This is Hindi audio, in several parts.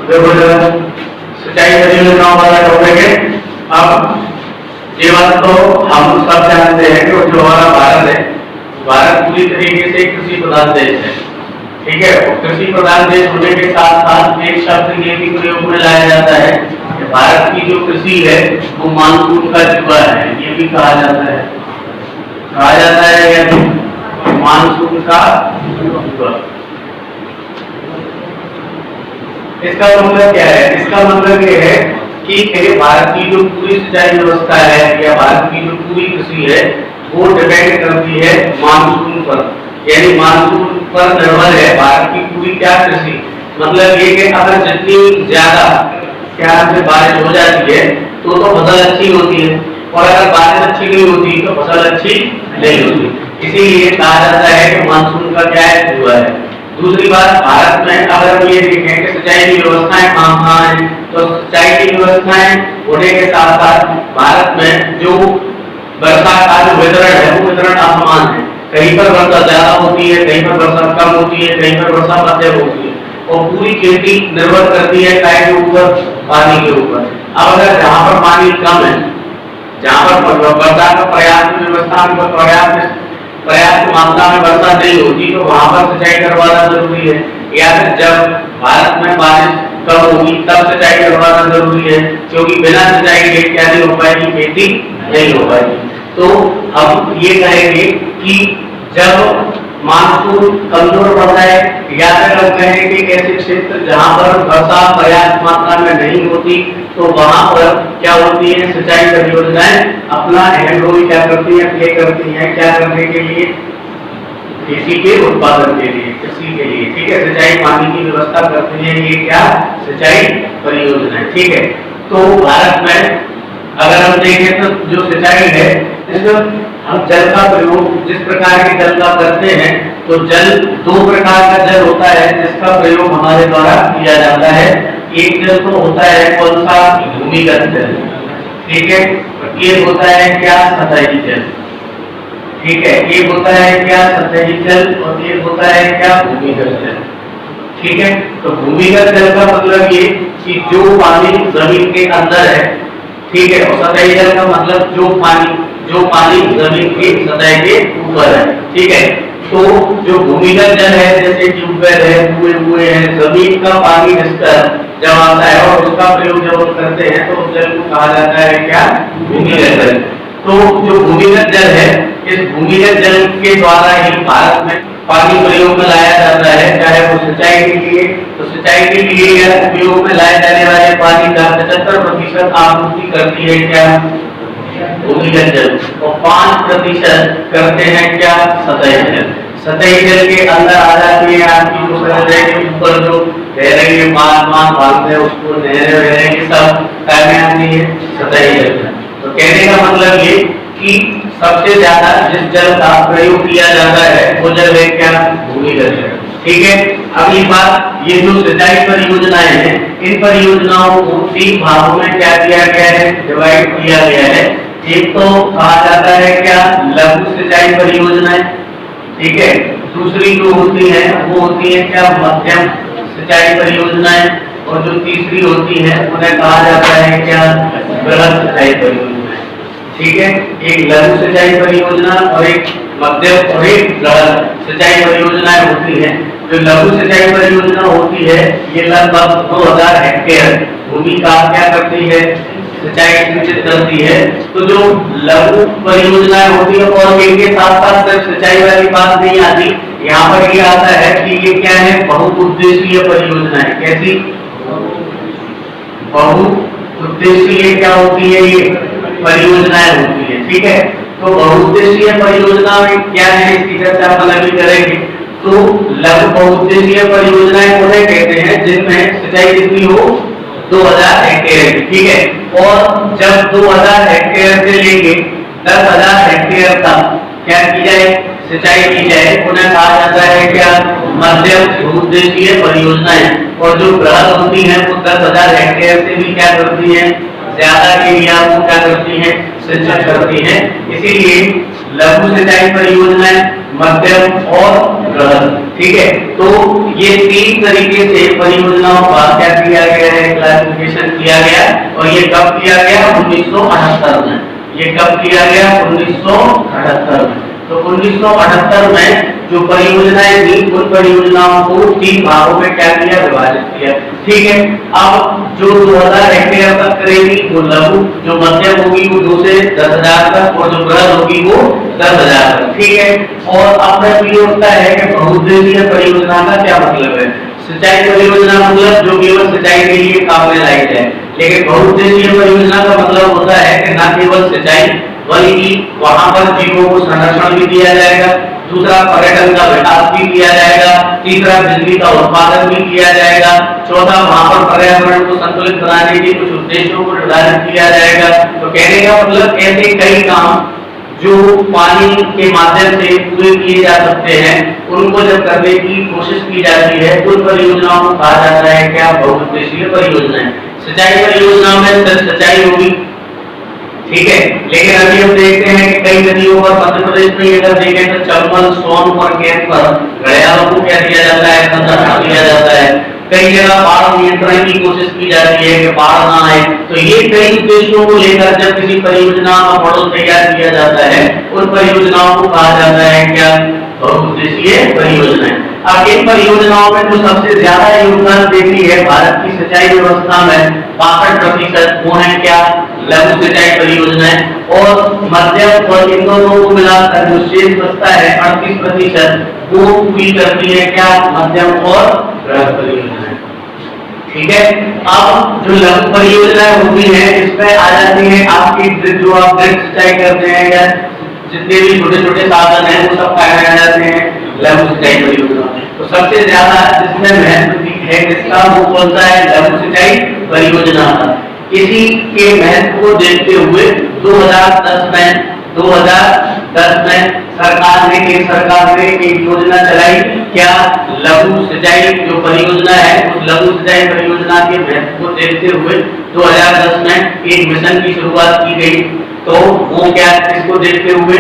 सिंचाई परियोजनाओं वाला टॉपिक है। अब ये बात तो हम सब जानते हैं कि जो हमारा भारत है, भारत पूरी तरीके से कृषि प्रधान देश है, ठीक है। और कृषि प्रधान देश होने के साथ साथ एक शब्द ये भी प्रयोग में लाया जाता है कि भारत की जो कृषि है वो मानसून का जुआ है, ये भी कहा जाता है या मानसून का जुआ। इसका मतलब क्या है? इसका मतलब ये है कि भारत की जो पूरी सिंचाई व्यवस्था है या भारत की जो पूरी कृषि है वो डिपेंड करती है मानसून पर, यानी मानसून पर निर्भर है भारत की पूरी क्या कृषि। मतलब ये कि अगर जितनी ज्यादा क्या से बारिश हो जाती है तो फसल अच्छी होती है, और अगर बारिश अच्छी नहीं होती तो फसल अच्छी नहीं होती। इसीलिए कहा जाता है कि मानसून का क्या है, जुआ है। दूसरी बात, भारत में अगर हम ये देखें कि सिंचाई की व्यवस्थाएं कहाँ हैं, तो सिंचाई की व्यवस्थाएं होने के साथ साथ भारत में जो वर्षा का जो वितरण है वो वितरण असमान है। कहीं पर वर्षा ज्यादा होती है, कहीं पर वर्षा कम होती है, कहीं पर वर्षा मध्यम होती है, और पूरी खेती निर्भर करती है काय के ऊपर, पानी के ऊपर। अब अगर जहाँ पर पानी कम है, जहाँ पर वर्षा का पर्याप्त मात्रा में वर्षा नहीं होती तो वहां पर सिंचाई करवाना जरूरी है। या फिर जब भारत में बारिश कम होगी तब सिंचाई करवाना जरूरी है, क्योंकि बिना सिंचाई के क्या नहीं हो पाएगी, खेती नहीं हो पाएगी। तो हम ये कहेंगे कि जब मानसून कमजोर पड़ता है या फिर हम कहें कि ऐसे क्षेत्र जहां पर वर्षा पर्याप्त मात्रा में नहीं होती तो वहां पर क्या होती है, सिंचाई परियोजनाएं अपना अहम रोल क्या करती है, प्ले करती हैं, क्या करने के लिए, खेती के उत्पादन के लिए, कृषि के लिए, ठीक है। सिंचाई पानी की व्यवस्था करती है, ये क्या सिंचाई परियोजनाएं, ठीक है। तो भारत में अगर हम देखें तो जो सिंचाई है, हम जल का प्रयोग जिस प्रकार के जल का करते हैं, तो जल दो प्रकार का जल होता है जिसका प्रयोग हमारे द्वारा किया जाता है। एक जल तो होता है कौन सा, भूमिगत जल, ठीक है। एक होता है क्या, सतही जल, ठीक है। एक होता है क्या, सतही जल, और एक होता है क्या, भूमिगत जल, ठीक है। तो भूमिगत जल का मतलब ये कि जो पानी जमीन के अंदर है, ठीक है, और सतही जल का मतलब जो पानी जमीन की सतह के ऊपर है, ठीक है। तो जो भूमिगत जल है जैसे ट्यूबवेल है, कुएं हैं, जमीन का पानी जब आता है और उसका प्रयोग जब हम करते हैं तो उस जल को कहा जाता है क्या, भूमिगत जल। तो जो भूमिगत जल है, इस भूमिगत जल के द्वारा ही भारत में पानी प्रयोग में लाया जाता है, चाहे वो सिंचाई के लिए, तो सिंचाई के लिए या उपयोग में लाए जाने वाले पानी का 75% आपूर्ति करती है क्या, भूमिगत जल, और 5% करते हैं क्या, सतही जल। सतही जल के अंदर आ जाती है आपकी जो सतह के ऊपर जो गहराई में मान भागते हैं उसको नहरें की सब में आती है सतही जल। तो कहने का मतलब ये कि सबसे ज्यादा जिस जल का प्रयोग किया जाता है वो जल है क्या, भूमिगत जल, ठीक है। अगली बात, ये जो सिंचाई परियोजनाएं हैं, इन परियोजनाओं को 3 भागों में क्या किया गया है, डिवाइड किया गया है। एक तो कहा जाता है क्या, लघु सिंचाई परियोजनाएं, ठीक है। दूसरी जो होती है वो होती है क्या, मध्यम सिंचाई परियोजनाएं, और जो तीसरी होती है उन्हें कहा जाता है क्या, बृहद सिंचाई परियोजनाएं, ठीक है। एक लघु सिंचाई परियोजना और एक मध्यम और एक बृहद सिंचाई परियोजनाएं होती हैं। जो लघु सिंचाई परियोजना होती है ये लगभग 2000 हेक्टेयर भूमि का क्या करती है, सिंचाई सुनिश्चित करती है। तो जो लघु परियोजनाएं होती है और इनके साथ साथ सिर्फ सिंचाई वाली बात नहीं आती, यहाँ पर ये आता है कि ये क्या है, बहुउद्देशीय परियोजनाएं। कैसी बहुउद्देशीय क्या होती है, ये परियोजनाएं होती है, ठीक है। तो बहुउद्देशीय परियोजना में क्या है, इसकी चर्चा हम अभी करेंगे। तो लघु बहुउद्देशीय परियोजनाएं उन्हें कहते हैं जिनमें सिंचाई कितनी हो, 2000 हेक्टेयर, ठीक है। और जब 2000 हेक्टेयर से लेके 10,000 हेक्टेयर तक क्या की जाए, सिंचाई की जाए, उन्हें कहा जाता है क्या, मध्यम बहुउद्देशीय परियोजनाएं। और जो बृहद होती है वो 10,000 हेक्टेयर से भी क्या करती है, ज्यादा एरिया को क्या करती है, सिंचित करती है। इसीलिए लघु सिंचाई परियोजनाएं, मध्यम और बृहद। ठीक है, तो ये 3 तरीके से परियोजनाओं का क्या किया गया है, क्लासिफिकेशन किया गया। और ये कब किया गया, 1978 में। ये कब किया गया, 1978 में। तो 1978 में जो परियोजनाएं थी, उन परियोजनाओं को 3 भागों में क्या किया, विभाजित किया। ठीक है, अब जो 2000 हेक्टेयर तक करेगी वो लघु, जो मध्यम होगी वो 2 से 10,000 तक, और जो बृहद होगी वो 10,000 तक। ठीक है, और अब ये होता है कि बहुउद्देशीय परियोजना का क्या मतलब है। सिंचाई परियोजना मतलब जो केवल सिंचाई के लिए काम में लाई जाए, लेकिन बहुउद्देशीय परियोजना का मतलब होता है कि न केवल सिंचाई बल्कि वहां पर जीवों को संरक्षण भी दिया जाएगा, दूसरा पर्यटन का विकास भी किया जाएगा, तीसरा बिजली का उत्पादन भी किया जाएगा, चौथा वहां पर पर्यावरण को संतुलित बनाने के कुछ उद्देश्यों को निर्धारित किया जाएगा। तो कहने का मतलब ऐसे कई काम जो पानी के माध्यम से पूरे किए जा सकते हैं, उनको जब करने की कोशिश की जाती है, उन परियोजनाओं को कहा जाता है क्या, बहुउद्देशीय परियोजनाएं। सिंचाई परियोजनाओं में सिर्फ सिंचाई होगी, ठीक है, लेकिन अभी हम देखते हैं कि कई नदियों पर मध्य प्रदेश में अगर देखें तो चंबल, सोन और कैंप पर घड़ियालों को क्या दिया जाता है, संरक्षण दिया जाता है। कई जगह बाढ़ नियंत्रण की कोशिश की जाती है कि बाढ़ ना आए। तो ये कई उद्देश्यों को लेकर जब किसी परियोजना का मॉडल तैयार किया जाता है, उन परियोजनाओं को कहा जाता है क्या, बहुउद्देशीय परियोजनाएं। अब इन परियोजनाओं में जो सबसे ज्यादा योगदान देती है भारत की सिंचाई व्यवस्था में 62% वो है क्या, लघु सिंचाई परियोजनाएं। और मध्यम और इन दोनों को मिलाकर जो शेष बचता है 38% वो पूरी करती है क्या, मध्यम और बृहद परियोजनाएं। ठीक है, अब जो लघु परियोजनाएं होती है इसमें आ जाती है आपकी जो आप ड्रिप सिंचाई करते हैं या जितने भी छोटे छोटे साधन हैं वो सब पाए जाते हैं लघु सिंचाई परियोजना। तो सबसे ज्यादा जिसमें महत्व है किसका, वो कौन सा है, लघु सिंचाई परियोजना का। इसी के महत्व को देखते हुए 2010 में सरकार ने एक योजना चलाई क्या, लघु सिंचाई जो परियोजना है, उस लघु सिंचाई परियोजना के महत्व को देखते हुए 2010 में एक मिशन की शुरुआत की गई। तो वो क्या, इसको देखते हुए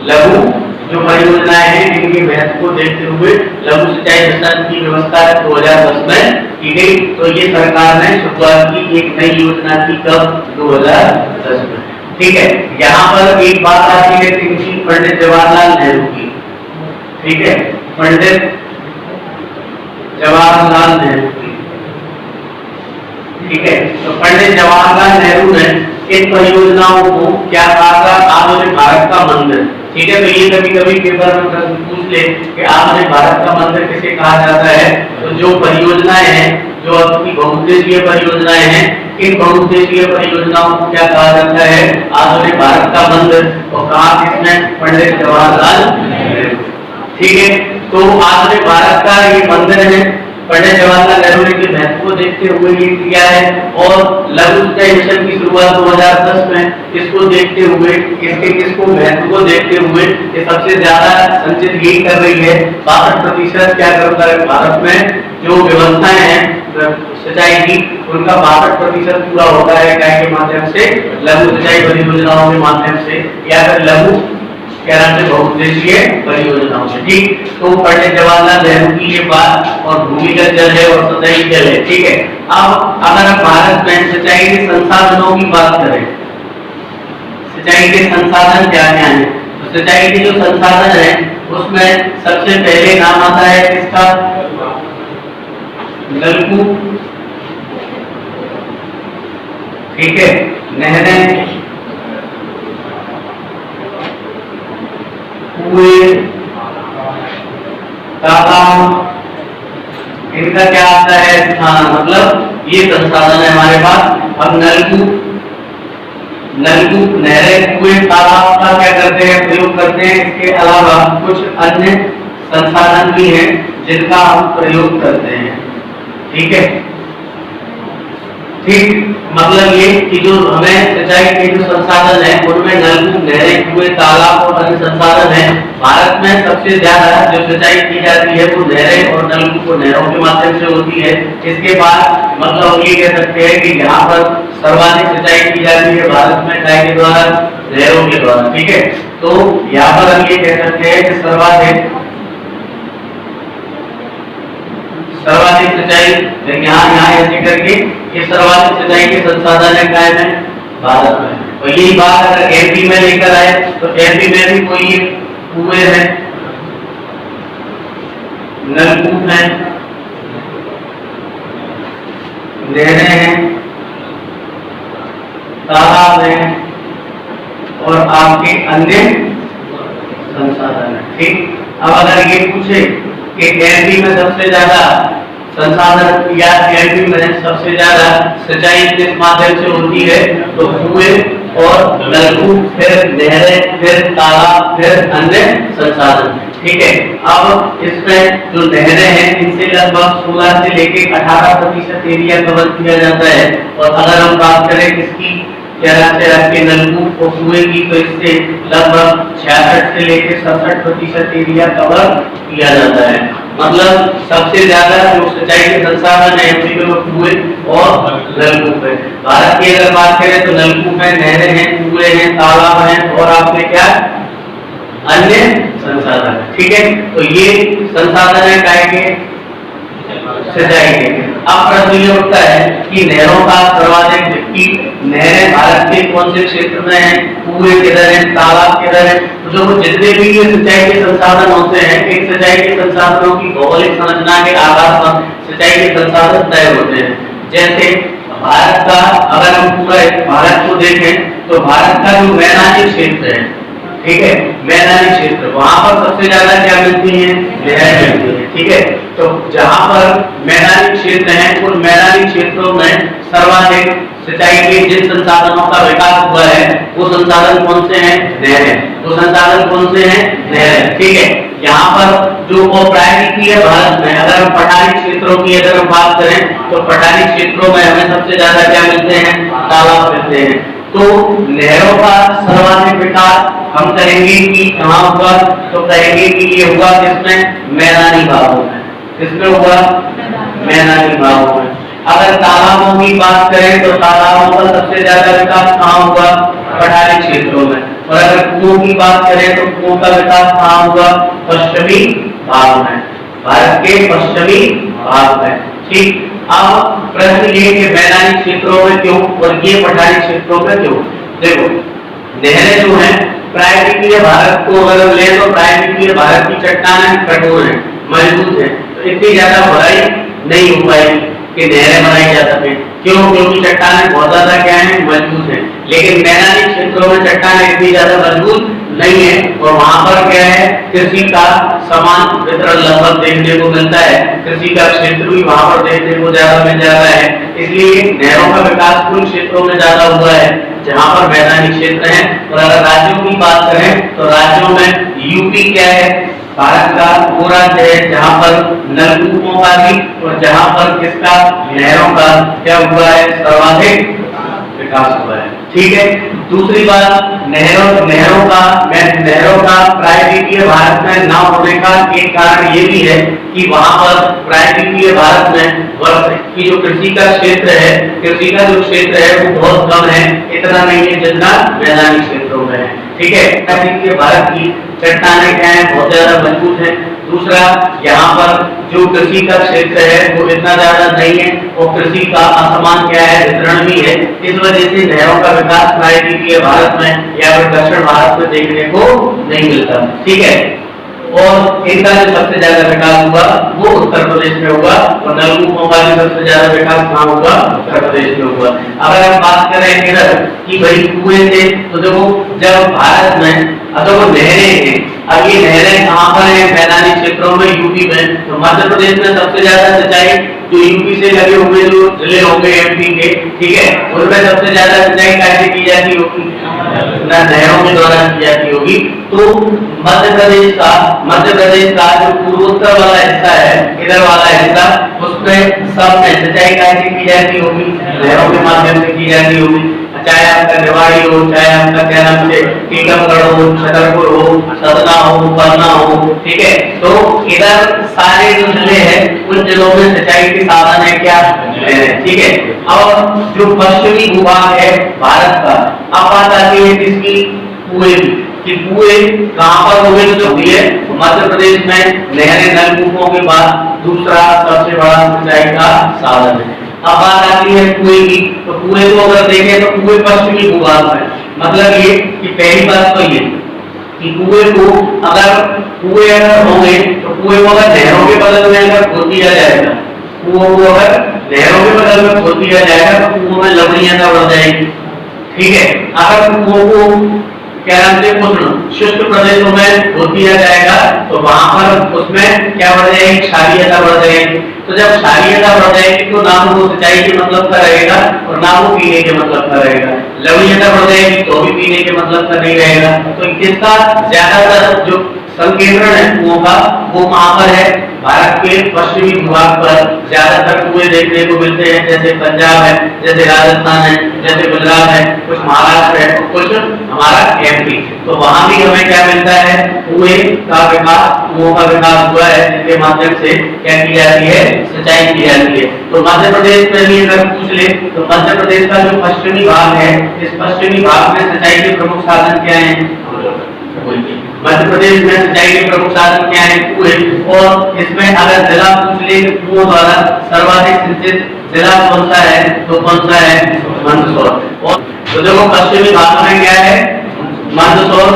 लघु जो परियोजनाएं हैं इनके महत्व को देखते हुए लघु सिंचाई मिशन की व्यवस्था 2010 में की गई। तो ये सरकार ने शुरुआत की एक नई योजना की कब, 2010 में। ठीक है, यहाँ पर एक बात आती है कि पंडित जवाहरलाल नेहरू की। ठीक है, पंडित जवाहरलाल नेहरू की। ठीक है, तो पंडित जवाहरलाल नेहरू ने इन परियोजनाओं को क्या कहा था, आधुनिक भारत का मंदिर। ठीक है, तो ये कभी कभी पेपर में प्रश्न पूछ ले कि आधुनिक भारत का मंदिर किसे कहा जाता है। तो जो परियोजनाएं हैं, जो आपकी बहुउद्देशीय परियोजनाएं हैं, इन बहुउद्देशीय परियोजनाओं को क्या कहा जाता है, आधुनिक भारत का मंदिर। और कहा किसने, पंडित जवाहरलाल नेहरू। ठीक है, तो आधुनिक भारत का ये मंदिर है, पंडित जवाहरलाल नेहरू ने के महत्व को देखते हुए ये किया है। और लघु सिंचाई मिशन की शुरुआत 2010 में, इसको देखते हुए इसको महत्व को देखते हुए ये सबसे ज्यादा संचित यही कर रही है। 62% क्या करता है, भारत में जो व्यवस्थाएं हैं सिंचाई की, उनका 62% पूरा होता है क्या के माध्यम से, लघु सिंचाई परियोजनाओं के माध्यम से, या फिर लघु क्या नाम से, बहुउद्देशीय परियोजनाओं से। ठीक, तो पंडित जवाहरलाल नेहरू की ये बात, और भूमिगत जल है और सतही जल है। ठीक है, अब अगर हम भारत में सिंचाई के संसाधनों की बात करें, सिंचाई के संसाधन क्या क्या हैं, तो सिंचाई के जो संसाधन है उसमें सबसे पहले नाम आता है किसका, नलकूप। ठीक है, नहरें, कुएं, तालाब, इनका क्या आता है, मतलब ये संसाधन है हमारे पास। अब नलकूप, नहरें, कुएं, तालाब का क्या करते हैं, प्रयोग करते हैं। इसके अलावा कुछ अन्य संसाधन भी हैं जिनका हम प्रयोग करते हैं। ठीक है, ठीक, मतलब ये कि जो हमें सिंचाई के जो संसाधन है उनमें नलकूप, नहरें, कुएं, तालाब और अन्य संसाधन है। भारत में सबसे ज्यादा जो सिंचाई की जाती है वो नहरें और नलकूप और नहरों के माध्यम से होती है। इसके बाद मतलब हम ये कह सकते हैं कि यहाँ पर सर्वाधिक सिंचाई की जाती है भारत में काय के द्वारा, नहरों के द्वारा। ठीक है, तो यहाँ पर हम ये कह सकते हैं कि सर्वाधिक सर्वाधिक सिंचाई यहाँ ऐसे करके ये सर्वाधिक सिंचाई के संसाधन है कायम है भारत में। और यही बात अगर एमपी में लेकर आए तो एमपी में भी कोई ये कुएं हैं, नलकूप हैं, नहरें हैं, तालाब हैं और आपके अन्य संसाधन है। ठीक, अब अगर ये पूछे कि एमपी में सबसे ज्यादा संसाधन या एमपी में सबसे ज्यादा सिंचाई किस माध्यम से होती है, तो कुएं और नलकूप, फिर नहरें, फिर तालाब, फिर अन्य संसाधन। ठीक है, अब इसमें जो नहरें हैं इनसे लगभग 16 से लेकर 18% एरिया कवर किया जाता है। और अगर हम बात करें इसकी के नलकूप और कुएं की, तो इससे लगभग 66 से लेकर 67% एरिया कवर किया जाता है। मतलब सबसे ज्यादा जो सिंचाई के संसाधन है एमपी में वो कुएं और नलकूप है। भारत की अगर बात करें तो नलकूप है, नहरें हैं, कुएं हैं, तालाब हैं और आपने क्या अन्य संसाधन। ठीक है, तो ये संसाधन है काय के सिंचाई के। अब प्रश्न ये उठता है कि नहरों का सर्वाधिक की नहरें भारत के कौन से क्षेत्र में हैं, कुएं किधर हैं, तालाब किधर हैं। तो जो जितने भी ये सिंचाई के संसाधन होते हैं, इन सिंचाई के संसाधनों की भौगोलिक संरचना के आधार पर सिंचाई के संसाधन तय होते हैं। जैसे भारत का अगर हम पूरा भारत को देखें तो भारत का जो मैदानी क्षेत्र है, ठीक है, मैदानी क्षेत्र, वहां पर सबसे ज्यादा क्या मिलती है, नहर मिलती है। ठीक है, तो जहां पर मैदानी क्षेत्र है उन मैदानी क्षेत्रों में सर्वाधिक सिंचाई के जिन संसाधनों का विकास हुआ है वो संसाधन कौन से हैं, नहरें। वो संसाधन कौन से हैं, नहरें। ठीक है, यहाँ पर जो प्रायरिटी है भारत में, अगर हम पठारी क्षेत्रों की अगर हम बात करें तो पठारी क्षेत्रों में हमें सबसे ज्यादा क्या मिलते हैं, तालाब मिलते हैं। तो नहरों का सर्वाधिक विकास हम कहेंगे कि कहाँ हुआ, तो कहेंगे कि ये हुआ किसमें, मैदानी भागों में। किसमें हुआ, मैदानी भागों में। अगर तालाबों की बात करें तो तालाबों का सबसे ज्यादा विकास कहाँ हुआ, पठारी क्षेत्रों में। और अगर कुओं की बात करें तो कुओं का विकास कहाँ हुआ, पश्चिमी भाग में, भारत के पश्चिमी भाग में। ठीक, अब प्रश्न ये कि मैदानी क्षेत्रों में क्यों और ये पठारी क्षेत्रों में क्यों। देखो, नहरें जो हैं प्रायद्वीपीय भारत को अगर ले तो प्रायद्वीपीय भारत की चट्टानें कठोर है, मजबूत है, तो इतनी ज्यादा बढ़ाई नहीं हो पाएगी कि नहरें बनाई जा सके। क्यों, क्योंकि चट्टानें बहुत ज्यादा क्या है, मजबूत है। लेकिन मैदानी क्षेत्रों में चट्टानें इतनी ज्यादा मजबूत नहीं है और वहां पर क्या है, कृषि का समान वितरण लगभग देखने को मिलता है। कृषि का क्षेत्र भी वहां पर देखने को ज्यादा मिल जाता है। इसलिए नहरों का विकास उन क्षेत्रों में ज्यादा हुआ है जहां पर मैदानी क्षेत्र है। और अगर राज्यों की बात करें तो राज्यों में यूपी क्या है, भारत का वो राज्य है जहां पर नलकूपों का भी और जहां पर किसका, नहरों का क्या हुआ है, सर्वाधिक विकास हुआ है। ठीक है, दूसरी बात, नहरों का प्रायद्वीपीय भारत में न होने का एक कारण ये भी है कि वहां पर प्रायद्वीपीय भारत में वर्ष की जो कृषि का क्षेत्र है, कृषि का जो क्षेत्र है वो बहुत कम है, इतना नहीं है जितना मैदानी क्षेत्रों में है। ठीक है, प्रायद्वीपीय भारत की चट्टानें क्या है, बहुत ज्यादा मजबूत है। दूसरा, यहाँ पर जो कृषि का क्षेत्र है वो इतना ज्यादा नहीं है और कृषि का असमान क्या है, वितरण भी है। इस वजह से नहरों का विकास प्रायद्वीपीय भारत में या फिर दक्षिण भारत में देखने को नहीं मिलता। ठीक है, और इनका जो सबसे ज्यादा विकास हुआ वो उत्तर प्रदेश में हुआ और नलकूपों का भी सबसे ज्यादा विकास कहाँ हुआ, उत्तर प्रदेश में हुआ। अगर हम बात करें इधर कि भाई कुएं थे, तो देखो जब भारत में अगर वो नहरें हैं, अब ये नहरें कहाँ पर है, मैदानी क्षेत्रों में, यूपी में। तो मध्य प्रदेश में सबसे ज्यादा सिंचाई जो यूपी से लगे हुए जो जिले होंगे एमपी के, ठीक है, उनमें सबसे ज्यादा सिंचाई कैसे की जाती होगी, नहरों के द्वारा की जाती होगी। तो मध्य प्रदेश का जो पूर्वोत्तर वाला हिस्सा है, इधर वाला हिस्सा, उसमें सब में सिंचाई कैसे की जाती होगी, नहरों के माध्यम से की जाती होगी। चाहे आपका निवाड़ी हो, चाहे आपका क्या नाम से टीकमगढ़ हो, छतरपुर हो, सतना हो, पन्ना हो, ठीक है। तो इधर सारे जो जिले हैं उन जिलों में सिंचाई के साधन है क्या, ठीक है। और जो पश्चिमी भूभाग है भारत का, अब बात आती है किसकी, कुएं की। कि कुएं कहाँ पर होंगे, तो जो दिए मध्य प्रदेश में नहरें नलकूपों के बाद दूसरा सबसे बड़ा सिंचाई का साधन है। अब बात आती है कुएं की, तो कुएं को अगर देखें तो कुएं पश्चिमी भूभाग में, मतलब ये कि पहली बात तो ये कि कुएं को अगर होंगे तो कुएं को अगर नहरों के बगल में अगर खोद दिया जाएगा, कुओं को अगर नहरों के बगल में खोद दिया जाएगा तो कुओं में लवणीयता बढ़ जाएगी। ठीक है, अगर कुओं को क्या नाम से कुछ शुष्क प्रदेशों में खोद दिया जाएगा तो वहां पर उसमें क्या बढ़ जाएगी, क्षारीयता बढ़ जाएगी। तो जब क्षारीयता बढ़ जाएगी तो ना वो सिंचाई के मतलब का रहेगा और ना वो पीने के मतलब का रहेगा। लवणीयता बढ़ जाएगी तो भी पीने के मतलब का नहीं रहेगा। तो इसका ज्यादातर जो संकेंद्रण है कुओं का वो कहाँ पर है, भारत के पश्चिमी भूभाग पर ज्यादातर कुएं देखने को मिलते हैं, जैसे पंजाब है, जैसे राजस्थान है, जैसे गुजरात है, कुछ महाराष्ट्र है, कुछ हमारा एमपी। तो वहां भी हमें क्या मिलता है, कुएं का विकास, कुओं का विकास हुआ है जिसके माध्यम से क्या की जाती है, सिंचाई की जाती है। तो मध्य प्रदेश में भी अगर पूछ ले तो मध्य प्रदेश का जो पश्चिमी भाग है, इस पश्चिमी भाग में सिंचाई के प्रमुख साधन क्या है, मध्य प्रदेश में सिंचाई के प्रमुख साधन क्या है, कुएं। और इसमें अगर जिला पूछ ले कुओं द्वारा सर्वाधिक सिंचित जिला कौन सा है, तो कौन सा है, मंदसौर। और तो देखो पश्चिमी भाग में क्या है, मंदसौर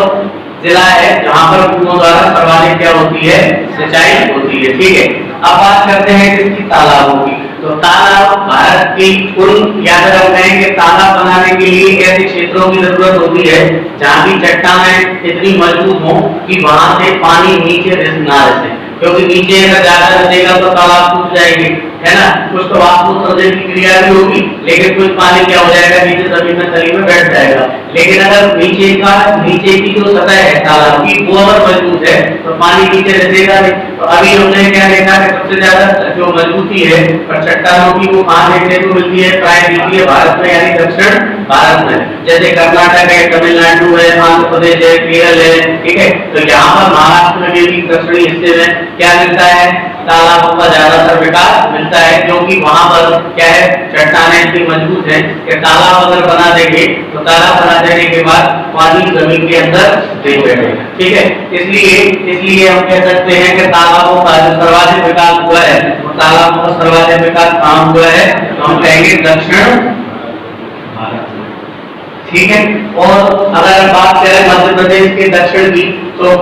जिला है जहां पर कुओं द्वारा सर्वाधिक क्या होती है, सिंचाई होती है। ठीक है, अब बात करते हैं किसकी, तालाबों की। तो तालाब भारत की कुल, याद रखना है कि तालाब बनाने के लिए ऐसे क्षेत्रों की जरूरत होती है जहाँ की चट्टानें इतनी मजबूत हो कि वहां से पानी नीचे ना रिसे, क्योंकि नीचे अगर ज्यादा रिसेगा तो तालाब टूट जाएंगे, है ना। कुछ तो वाष्पोत्सर्जन की क्रिया भी होगी, लेकिन कुछ पानी क्या हो जाएगा, नीचे जमीन में तली में बैठ जाएगा। लेकिन अगर नीचे की जो सतह है तालाब की वो अगर मजबूत है तो पानी नीचे रिसेगा नहीं। तो अभी हमने क्या देखा कि सबसे ज्यादा जो मजबूती है और चट्टानों की वो कहाँ देखने को मिलती है, प्राय मिलती है भारत में, यानी दक्षिण भारत में, जैसे कर्नाटक है, तमिलनाडु है, आंध्र प्रदेश है, केरल है। ठीक है, तो यहाँ पर महाराष्ट्र में भी दक्षिणी हिस्से में क्या मिलता है, तालाबों का ज्यादातर विकास मिलता है, क्योंकि वहां पर क्या है, चट्टानें इतनी मजबूत है कि तालाब अगर बना देंगे तो तालाब बना देने के बाद पानी जमीन के अंदर नहीं बैठेगा। ठीक है, इसलिए हम कह सकते हैं कि तालाबों का जो सर्वाधिक विकास हुआ है, वो तालाबों का सर्वाधिक विकास कहाँ हुआ है, तो हम कहेंगे दक्षिण भारत में। ठीक है, और अगर बात करें मध्य प्रदेश के दक्षिण की, तो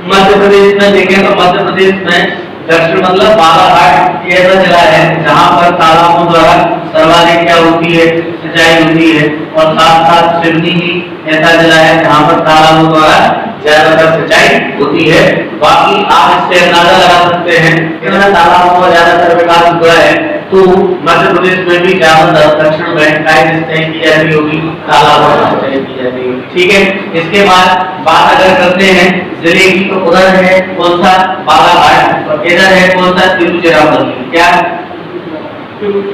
मध्य प्रदेश में देखें तो मध्य प्रदेश में दक्षिण मतलब बालाघाट ऐसा जिला है जहां पर तालाबों द्वारा सर्वाधिक क्या होती है, सिंचाई होती है। और साथ साथ सिवनी भी ऐसा जिला है जहां पर तालाबों द्वारा ज्यादातर सिंचाई होती है। बाकी आप इससे अंदाजा लगा सकते हैं कितना तालाबों का ज्यादातर विकास हुआ है, तो मध्य प्रदेश में भी ज्यादातर दक्षिण में काय सिंचाई की जाती होगी, तालाबों से सिंचाई की जाती होगी। ठीक है, इसके बाद बात अगर करते हैं जिले की, तो उधर है कौन सा, बालाघाट, और इधर है कौन सा, तिरुचिरापल्ली। क्या,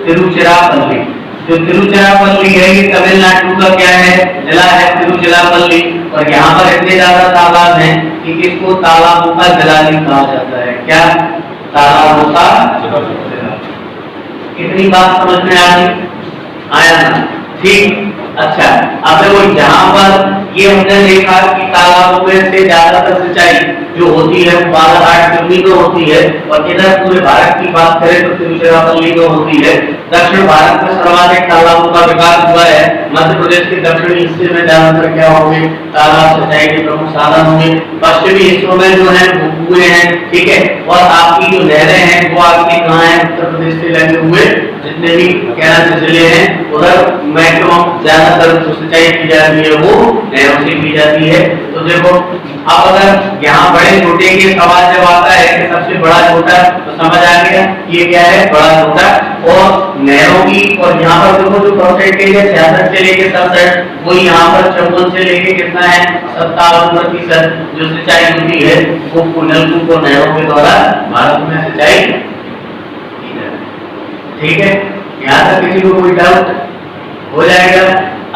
तिरुचिरापल्ली। जो तिरुचिरापल्ली है ये तमिलनाडु का क्या है, जिला है तिरुचिरापल्ली। और यहाँ पर इतने ज्यादा तालाब हैं कि इसको तालाबों का जिला भी कहा जाता है। क्या, तालाबों का जिला। कितनी बात समझ में आया ना, ठीक। अच्छा, अब देखो यहाँ पर ये हमने देखा कि तालाबों में से ज्यादातर सिंचाई जो होती है बालाघाट सिवनी में होती है, और इधर पूरे भारत की बात करें तो तिरुचिरापल्ली में होती है। दक्षिण भारत में सर्वाधिक तालाबों का विकास हुआ है, मध्य प्रदेश के दक्षिणी हिस्से में ज्यादातर क्या होंगे, तालाब सिंचाई के प्रमुख साधन होंगे। पश्चिमी हिस्सों में जो है वो कुएं हैं। ठीक है, और आपकी जो नहरें हैं वो आपकी कहाँ है, उत्तर प्रदेश से लगे हुए जितने भी केरल जिले हैं उधर मैक्सिमम ज्यादातर जो सिंचाई की जाती है वो नहरों से की जाती है। तो देखो अब अगर यहाँ बड़े छोटे के सवाल जब आता है कि सबसे बड़ा छोटा, तो समझ आ गया ये क्या है, बड़ा छोटा। और नहरों की, और यहाँ पर देखो जो परसेंटेज है 66 से लेके 67, वो यहाँ पर 54 से लेके कितना है 57% जो सिंचाई होती है वो नलकूप और नहरों के द्वारा भारत में सिंचाई। ठीक है, यहाँ तक किसी को कोई डाउट हो जाएगा।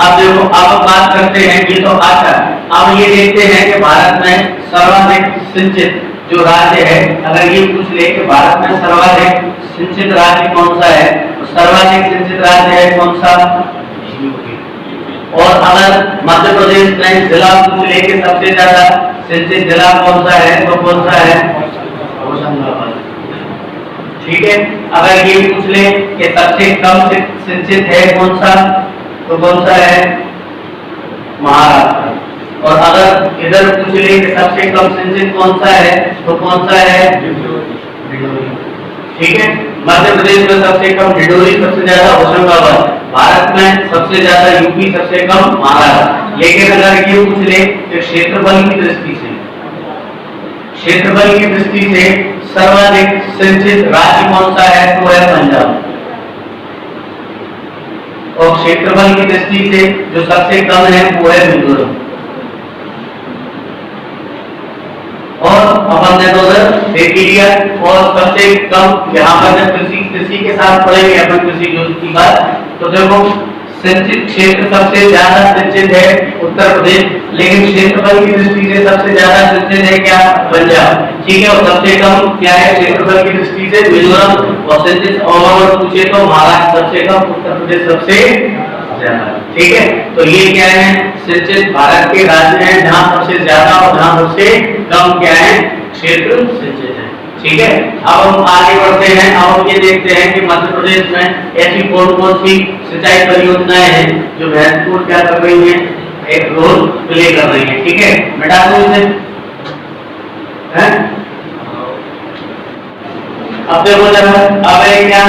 अब देखो अब बात करते हैं, ये तो आता, अब ये देखते हैं कि भारत में सर्वाधिक सिंचित जो राज्य है, अगर ये पूछ ले कि भारत में सर्वाधिक सिंचित राज्य कौन सा है, तो सर्वाधिक सिंचित राज्य है कौन सा, और अगर मध्य प्रदेश में जिला पूछ ले के सबसे ज्यादा सिंचित जिला कौन सा है, तो कौन सा है, होशंगाबाद। ठीक है, अगर ये पूछ ले कि सबसे कम सिंचित है कौन सा, तो कौन सा है, महाराष्ट्र। और अगर इधर पूछ ले कि सबसे कम सिंचित कौन सा है, तो कौन सा है, ठीक है। मध्य प्रदेश में सबसे कम डिडोरी, सबसे ज्यादा होशंगाबाद। भारत में सबसे ज्यादा यूपी, सबसे कम महाराष्ट्र। लेकिन अगर ये पूछ ले कि क्षेत्रफल की दृष्टि से, क्षेत्रफल की दृष्टि से सर्वाधिक सिंचित राज्य कौन सा है, तो है पंजाब। और क्षेत्रफल की दृष्टि से जो सबसे कम है वो है मिजोरम। और अपन ने तो देख लिया। और सबसे कम यहाँ पर जब कृषि के साथ पढ़ेंगे अपन कृषि जो की बात, तो देखो सिंचित क्षेत्र सबसे ज्यादा सिंचित है उत्तर प्रदेश, लेकिन क्षेत्रफल की दृष्टि से सबसे ज्यादा सिंचित है क्या, पंजाब। ठीक है, और सबसे कम क्या है क्षेत्रफल की दृष्टि से, मिजोरम। और सिंचित और पूछे तो महाराष्ट्र सबसे कम, उत्तर प्रदेश सबसे ज्यादा। ठीक है, तो ये क्या है, सिंचित भारत के राज्य हैं जहाँ सबसे ज्यादा और जहाँ सबसे कम क्या है, क्षेत्र सिंचित है। ठीक है, अब हम आगे बढ़ते हैं। अब हम ये देखते हैं कि मध्य प्रदेश में ऐसी कौन कौन सी सिंचाई परियोजनाएं हैं जो महत्वपूर्ण क्या कर रही हैं, एक रोल प्ले कर रही हैं। ठीक है, मिटा दो इसे। अब देखो जरा, अब है क्या,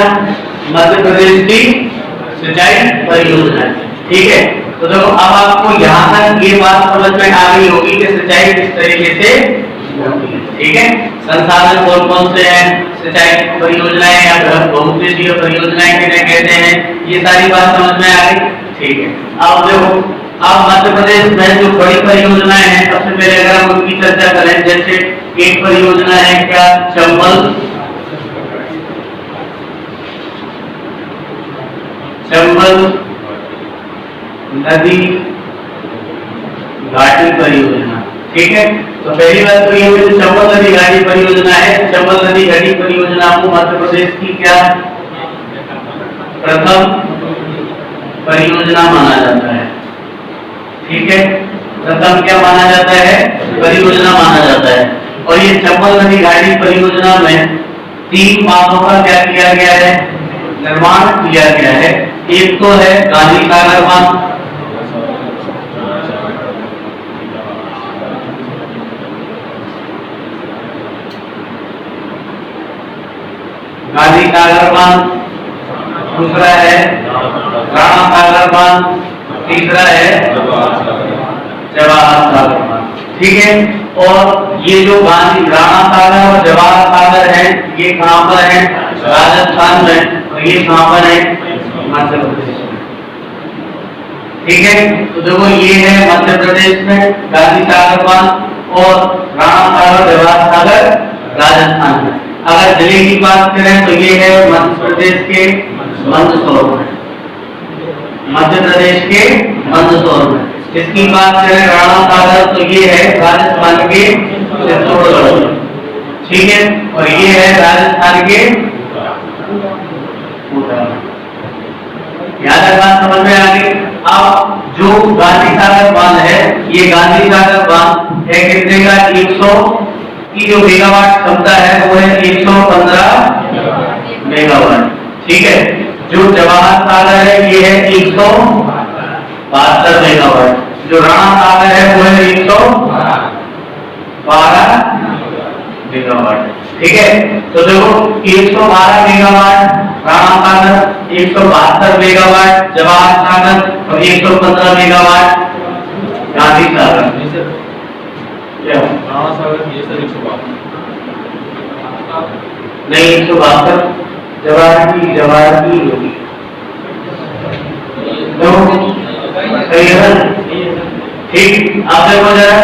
मध्य प्रदेश की सिंचाई परियोजना। ठीक है, तो देखो अब आपको यहाँ तक ये बात समझ में आ गई होगी कि सिंचाई किस तरीके से होती है। ठीक है, संसाधन कौन कौन से हैं, सिंचाई परियोजनाएं या बहुउद्देशीय परियोजनाएं किन्हें कहते हैं, ये सारी बात समझ में आ गई। ठीक है, अब देखो अब मध्य प्रदेश में जो बड़ी परियोजनाएं हैं, सबसे पहले अगर हम उनकी चर्चा करें, जैसे एक परियोजना है क्या, चंबल नदी घाटी परियोजना। ठीक है, तो पहली बात तो ये जो चंबल नदी घाटी परियोजना है, चंबल नदी घाटी परियोजना को मध्य प्रदेश की क्या प्रथम परियोजना माना जाता है। ठीक है, प्रथम क्या माना जाता है, परियोजना माना जाता है। और ये चंबल नदी घाटी परियोजना में 3 बांधों का क्या किया गया है, निर्माण किया गया है। एक तो है गांधी सागर बांध, गांधी सागर बांध, दूसरा है राणा सागर बांध, तीसरा है जवाहर सागर बांध। ठीक है, और ये जो गांधी राणा सागर और जवाहर सागर है, ये कहाँ पर है, राजस्थान में, और ये कहाँ पर है, मध्य प्रदेश में। ठीक है, तो देखो ये है मध्य प्रदेश में गांधी सागर बांध और राणा सागर जवाहर सागर राजस्थान में। अगर जिले की बात करें तो ये है मध्य प्रदेश के मंदसौर में, मध्य प्रदेश के मंदसौर में। इसकी बात करें राणा सागर तो ये है राजस्थान के चित्तौड़गढ़ में। ठीक है, और ये है राजस्थान के कोटा में। याद है, बात समझ में आ गई। अब जो गांधी सागर बांध है, ये गांधी सागर बांध है कितने का, 100 की जो मेगावाट क्षमता है वो है 115 मेगावाट। ठीक है, जो जवाहर सागर है ये है 172 मेगावाट, जो राणा सागर है वो है 112 मेगावाट। ठीक है, तो देखो 112 मेगावाट राणा सागर, 172 मेगावाट जवाहर सागर और 115 मेगावाट गांधी सागर। राणा सागर ये सर 172 नहीं, 172 जवाहर की होगी। ठीक, आप देखो जरा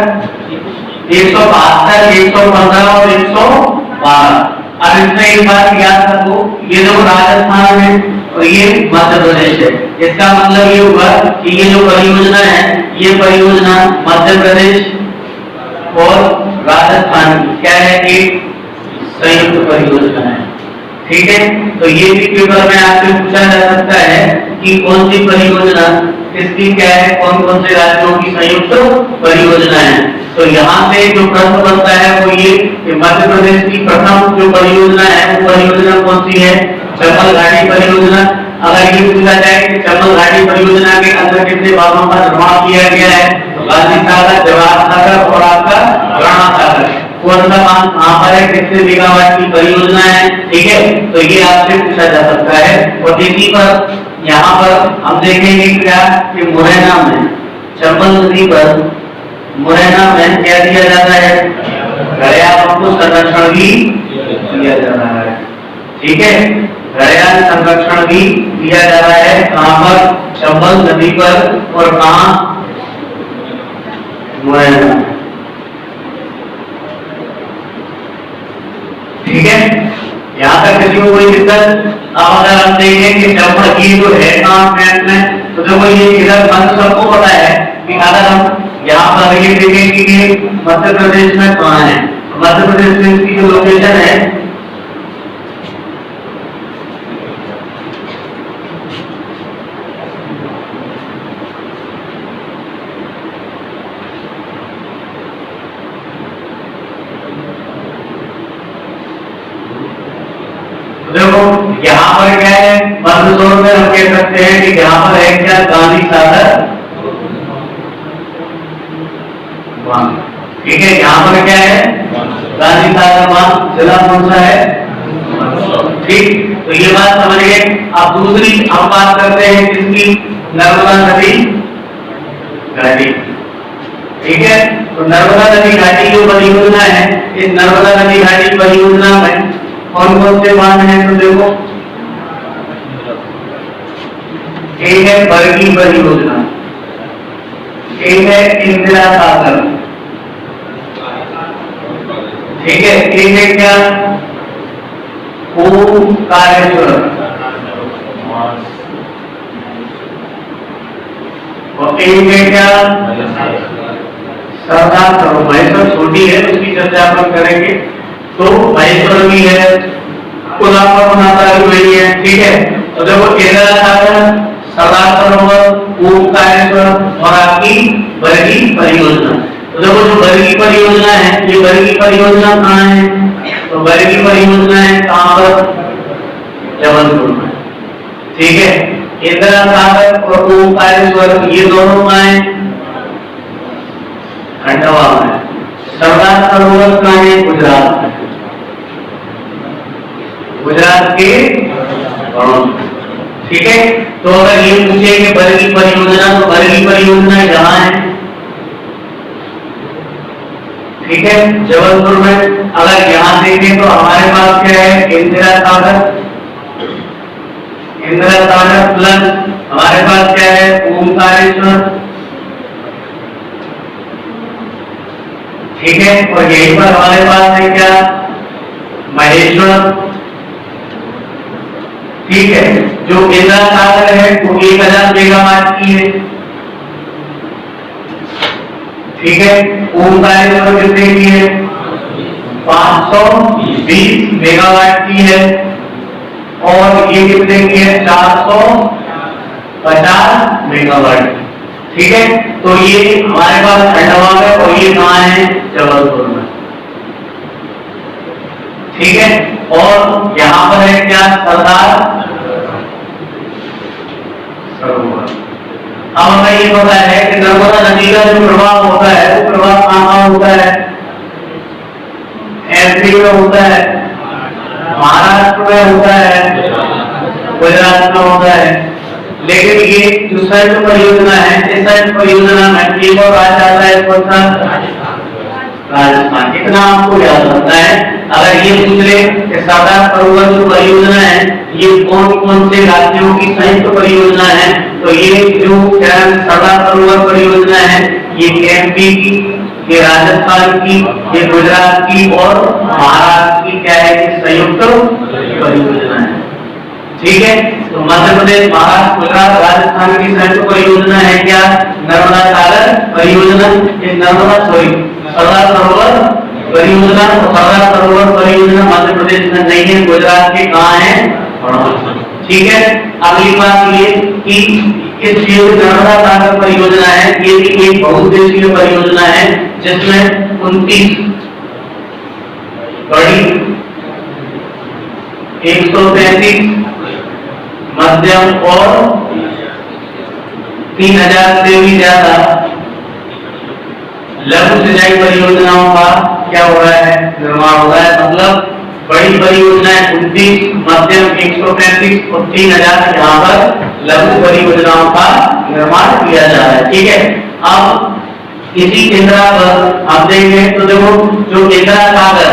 172, 115 और 112। अब इसमें एक बात याद रखो, ये जो राजस्थान है और ये मध्य प्रदेश है, इसका मतलब ये हुआ कि ये जो परियोजना है, ये परियोजना मध्य प्रदेश और राजस्थान की क्या है, एक संयुक्त परियोजना है। ठीक है, तो ये भी पेपर में आपसे पूछा जा सकता है कि कौन सी परियोजना इसकी क्या है, कौन कौन से राज्यों की संयुक्त परियोजना है। तो यहाँ से जो प्रश्न बनता है वो ये कि मध्य प्रदेश की प्रथम जो परियोजना है वो परियोजना कौन सी है, चंबल घाटी परियोजना। अगर ये पूछा जाए कि चंबल घाटी परियोजना के अंदर कितने भागों का निर्माण किया गया है, तो गांधी सागर, जवाहर सागर और आपका राणा सागर, कौन सा काम कहाँ पर है, कितने मेगावाट की परियोजना है, ठीक है। तो ये आपसे पूछा जा सकता है। और इसी पर यहाँ पर हम देखेंगे क्या कि मुरैना में, चंबल नदी पर मुरैना में क्या दिया जाता है, घड़ियाल को संरक्षण भी दिया जा रहा है, ठीक है। घड़ियाल संरक्षण भी दिया जा रहा है, कहाँ पर, चंबल नदी पर, और कहाँ, मुरैना, ठीक है। यहाँ तक किसी को कोई दिक्कत। अब अगर हम देखें कि चंबल की जो है कहाँ में, तो देखो ये इधर मन सबको पता है कि अगर हम यहाँ पर ये देखें कि मध्य प्रदेश में कहाँ है, मध्य प्रदेश में इसकी जो लोकेशन है, देखो यहाँ पर क्या है, मंदसौर में हम कह सकते हैं कि यहाँ पर है क्या, गांधी सागर, ठीक है। यहाँ पर क्या है, गांधी सागर बांध, जिला कौन सा है, ठीक। तो ये बात समझ गए। अब दूसरी हम बात करते हैं किसकी, नर्मदा नदी घाटी, ठीक है। तो नर्मदा नदी घाटी जो परियोजना है, इस नर्मदा नदी घाटी परियोजना में कौन कौन से बांध हैं, तो देखो एक है बरगी परियोजना, एक है इंदिरा सागर, ठीक है, एक है क्या, ओंकारेश्वर, और एक है क्या, सरदार सरोवर। महेश्वर छोटी है, उसकी चर्चा अपन करेंगे। तो महेश्वर भी है, कोल्हापुर बनाता भी वही है, ठीक है। तो देखो इंदिरा सागर, सरदार सरोवर, ओंकारेश्वर और आपकी बरगी परियोजना। तो देखो जो बरगी परियोजना है, ये बरगी परियोजना कहाँ है, तो बरगी परियोजना है कहाँ पर, जबलपुर में, ठीक है। इंदिरा सागर और ओंकारेश्वर ये दोनों कहाँ है, खंडवा में। सरदार सरोवर कहाँ है, गुजरात में, गुजरात के बड़ौदा, ठीक है। तो अगर ये पूछे कि बरगी परियोजना, तो बरगी परियोजना यहाँ है, ठीक है, जबलपुर में। अगर यहाँ देखें तो हमारे पास क्या है, इंदिरा सागर, इंदिरा सागर प्लस हमारे पास क्या है, ओंकारेश्वर, ठीक है। और यहीं पर हमारे पास है क्या, महेश्वर, ठीक है। जो इंदिरा सागर है वो 1000 मेगावाट की है, ठीक है। ओंकारेश्वर कितने की है, 520 मेगावाट की है, और ये कितने की है, 450 मेगावाट, ठीक है। तो ये हमारे पास खंडवा में, और ये कहाँ है, जबलपुर में, ठीक है। और यहाँ पर है क्या, सरदार सरोवर। अब हमें ये पता है कि नर्मदा नदी का जो प्रवाह होता है वो प्रवाह कहाँ होता है, एमपी में होता है, महाराष्ट्र में होता है, गुजरात में होता है। लेकिन ये जो संयुक्त परियोजना है, इस संयुक्त परियोजना में एक और राज्य आता है, कौन सा, राजस्थान। इतना आपको याद रखना है। अगर ये पूछ ले कि सरदार सरोवर जो परियोजना है ये कौन कौन से राज्यों की संयुक्त परियोजना है, तो ये जो सरदार सरोवर परियोजना है ये एमपी की, ये राजस्थान की, ये गुजरात की और महाराष्ट्र की क्या है, संयुक्त परियोजना है, ठीक है। तो मध्य प्रदेश, महाराष्ट्र, गुजरात, राजस्थान की संयुक्त परियोजना है क्या, नर्मदा सागर परियोजना। इस नर्मदा सरदार सरोवर परियोजना, सरदार सरोवर परियोजना मध्य प्रदेश में नहीं है, गुजरात के कहाँ है, ठीक है। अगली बात ये कि इस जो नर्मदा सागर परियोजना है ये भी एक बहुउद्देशीय परियोजना है जिसमें 29 बड़ी 133 मध्यम और 3000 से भी ज्यादा लघु सिंचाई परियोजनाओं का क्या हो रहा है, निर्माण हो रहा है। मतलब बड़ी परियोजनाएं 29, मध्यम 135 और 3000 यहाँ पर लघु परियोजनाओं का निर्माण किया जा रहा है। ठीक है। अब इसी इंदिरा पर आप देखेंगे तो देखो जो इंदिरा सागर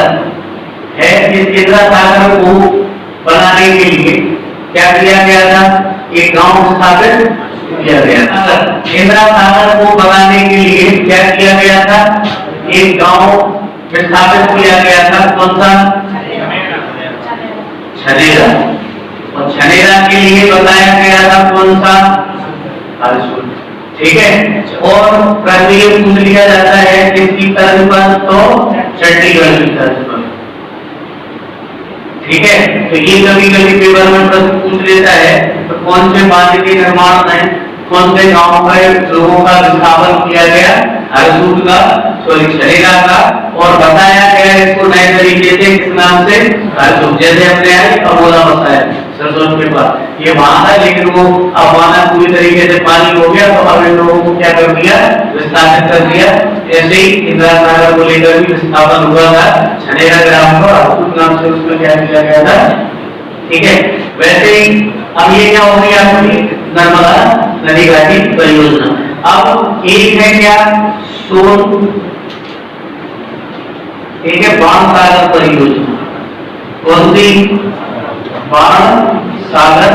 है, इस इंदिरा सागर को बनाने के लिए क्या किया गया था, एक गांव स्थापित किया गया था। इंदिरा सागर को बनाने के लिए क्या किया गया था, एक गांव स्थापित किया गया था। कौन सा, छनेरा। और छनेरा के लिए बताया गया था कौन सा, हरसूद। ठीक है। और प्रश्न पूछ लिया जाता है किसकी तर्ज पर, तो चंडीगढ़ की तर्ज पर। ठीक है। तो ये कभी कभी पेपर में प्रश्न पूछ लेता है तो कौन से बांध के निर्माण है, कौन से गांव पर लोगों का विस्थापन किया गया, हरसूद का, सॉरी छनेरा का, और बताया गया इसको नए तरीके से किस नाम से, हरसूद। जैसे हमने अबोला बताया सरसों के पास ये वहां था, लेकिन वो अब वहां पूरी तरीके से पानी हो गया तो अब इन लोगों को क्या कर दिया, विस्थापित कर दिया। ऐसे ही इंदिरा सागर को लेकर भी विस्थापन हुआ था, छनेरा ग्राम को हरसूद नाम से उसमें क्या किया गया था। ठीक है। वैसे ही अब ये क्या हो गई आपकी नर्मदा नदी घाटी परियोजना। अब एक है क्या, सोन, एक है बाण सागर परियोजना। कौन सी, बाण सागर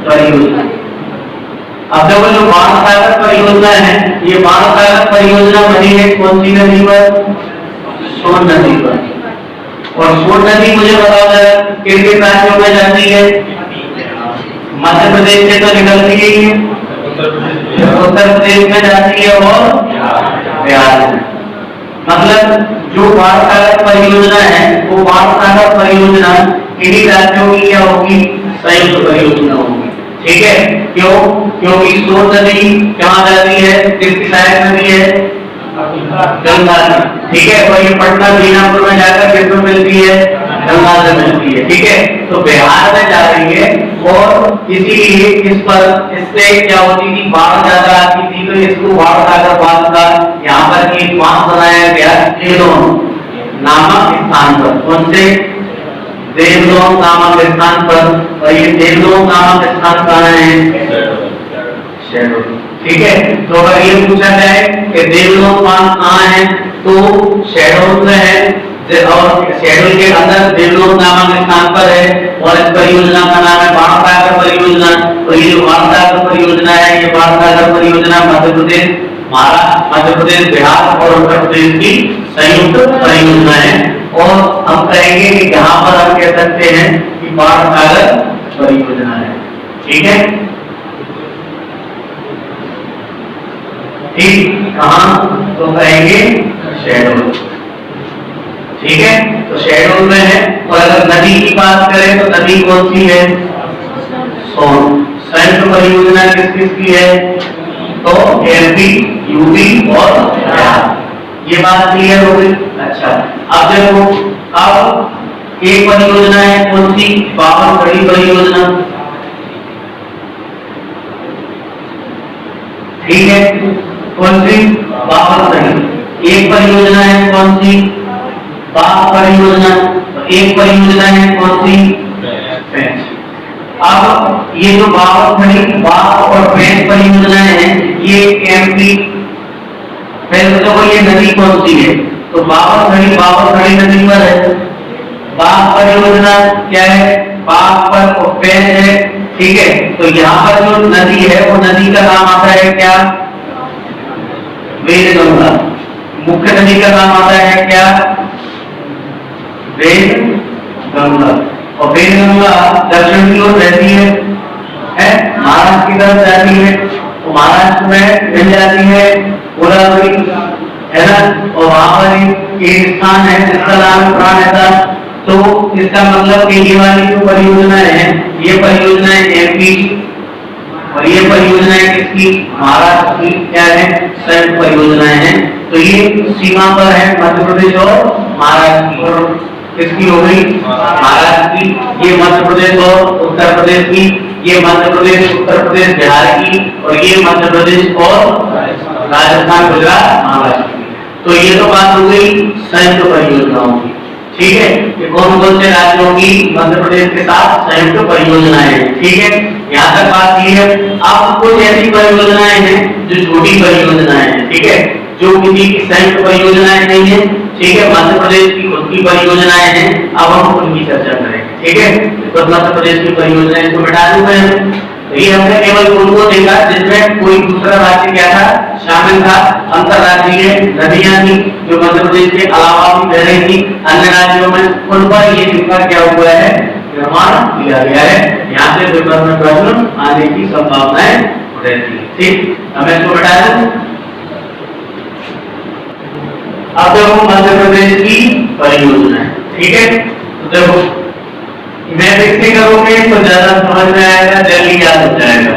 परियोजना। अब देखो जो बाण सागर परियोजना है, ये बाण सागर परियोजना बनी है कौन सी नदी पर, सोन नदी पर। और सोन नदी मुझे बताओ जरा किन किन राज्यों में जाती है, मध्य प्रदेश से तो निकलती है, उत्तर प्रदेश में जाती है और बिहार में। मतलब जो बाण सागर परियोजना है वो बाण सागर परियोजना किन्हीं राज्यों की क्या होगी, संयुक्त परियोजना होगी। ठीक है। क्यों, क्योंकि सोन नदी कहाँ जाती है, किसकी सहायक नदी है, गंगा नदी। ठीक है। और ये पटना दीनापुर में जाकर किसमें मिलती है, गंगा से मिलती है। ठीक है। तो बिहार में जा रही है और इसीलिए इस पर इससे क्या होती थी, बाढ़ ज्यादा आती थी तो इसको बाढ़ सागर बांध का यहाँ पर एक बांध बनाया गया देवलोन नामक स्थान पर। कौन से, देवलोन नामक स्थान पर। और ये देवलोन नामक स्थान कहाँ है, शहडोल। ठीक है। तो अगर ये पूछा जाए कि देवलोन बांध कहाँ है तो शहडोल में है, और शहडोल के अंदर देवलोन नामक स्थान पर है। और इस परियोजना का नाम है बाण सागर परियोजना। तो ये जो बाण सागर परियोजना है, ये बाण सागर परियोजना मध्य प्रदेश, महाराष्ट्र, मध्य प्रदेश, बिहार और उत्तर प्रदेश की संयुक्त परियोजना है। और हम कहेंगे कि यहाँ पर हम कह सकते हैं कि बाण सागर परियोजना है। ठीक है। ठीक, कहाँ, तो कहेंगे शहडोल। ठीक है। तो शहडोल में है। और अगर नदी की बात करें तो नदी कौन सी है, सोन। संयुक्त परियोजना किस किस की है, तो एमपी, यूपी और बिहार। ये बात क्लियर हो गई। अच्छा, अब देखो, अब एक परियोजना है कौन सी, बावनखड़ी परियोजना। ठीक है। कौन सी, बावनखड़ी। एक परियोजना है कौन सी, बाघ परियोजना। एक परियोजना है कौन सी, पेंच। अब ये जो बावनखड़ी, बाघ और पेंच परियोजनाएं हैं ये एमपी। पहले तो ये नदी कौन सी है, तो बावनखड़ी नदी पर है। बाघ परियोजना क्या है, बाघ पर और पेंच है। ठीक है। तो यहाँ पर जो नदी है वो नदी का नाम आता है क्या, वेदगंगा। मुख्य नदी का नाम आता है क्या, वेदगंगा। और वेदगंगा दक्षिण की ओर रहती है, महाराष्ट्र की तरफ जाती है। तो महाराष्ट्र में मिल जाती है गोदावरी, है ना। और वहां पर एक स्थान है जिसका नाम है प्राणहिता। तो इसका मतलब कि ये वाली जो परियोजना है, ये परियोजना है एमपी और ये परियोजनाएं किसकी, महाराष्ट्र की क्या है, संयुक्त परियोजनाएं हैं। तो ये सीमा पर है मध्य प्रदेश और महाराष्ट्र की, और किसकी हो गई, महाराष्ट्र की। ये मध्य प्रदेश और उत्तर प्रदेश की, ये मध्य प्रदेश उत्तर प्रदेश बिहार की, और ये मध्य प्रदेश और राजस्थान गुजरात महाराष्ट्र की। तो ये तो बात हो गई संयुक्त परियोजनाओं की, ठीक है। ये कौन कौन से राज्यों की मध्य प्रदेश के साथ संयुक्त परियोजनाएं हैं, ठीक है। यहाँ तक बात की है। अब कुछ ऐसी परियोजनाएं हैं जो छोटी परियोजनाएं हैं, ठीक है, जो किसी की संयुक्त परियोजनाएं नहीं है, ठीक है, मध्य प्रदेश की खुद की परियोजनाएं हैं। अब हम उनकी चर्चा करेंगे, ठीक है। तो मध्य प्रदेश की परियोजनाएं को मिटा दूं मैं। ये हमने केवल उनको देखा जिसमें कोई दूसरा राज्य क्या था, शामिल था। अंतरराज्यीय नदियां थी जो मध्य प्रदेश के अलावा भी बह रही थी अन्य राज्यों में, उन पर ये जिनका क्या हुआ है, निर्माण किया गया है। यहाँ से पेपर में प्रश्न आने की संभावनाएं रहती है, ठीक। हमें इसको मिटा दूं। अब देखो मध्य प्रदेश की परियोजना है, ठीक है। तो देखो मैं देखते करोगे तो ज्यादा समझ में आएगा, जल्दी याद हो जाएगा,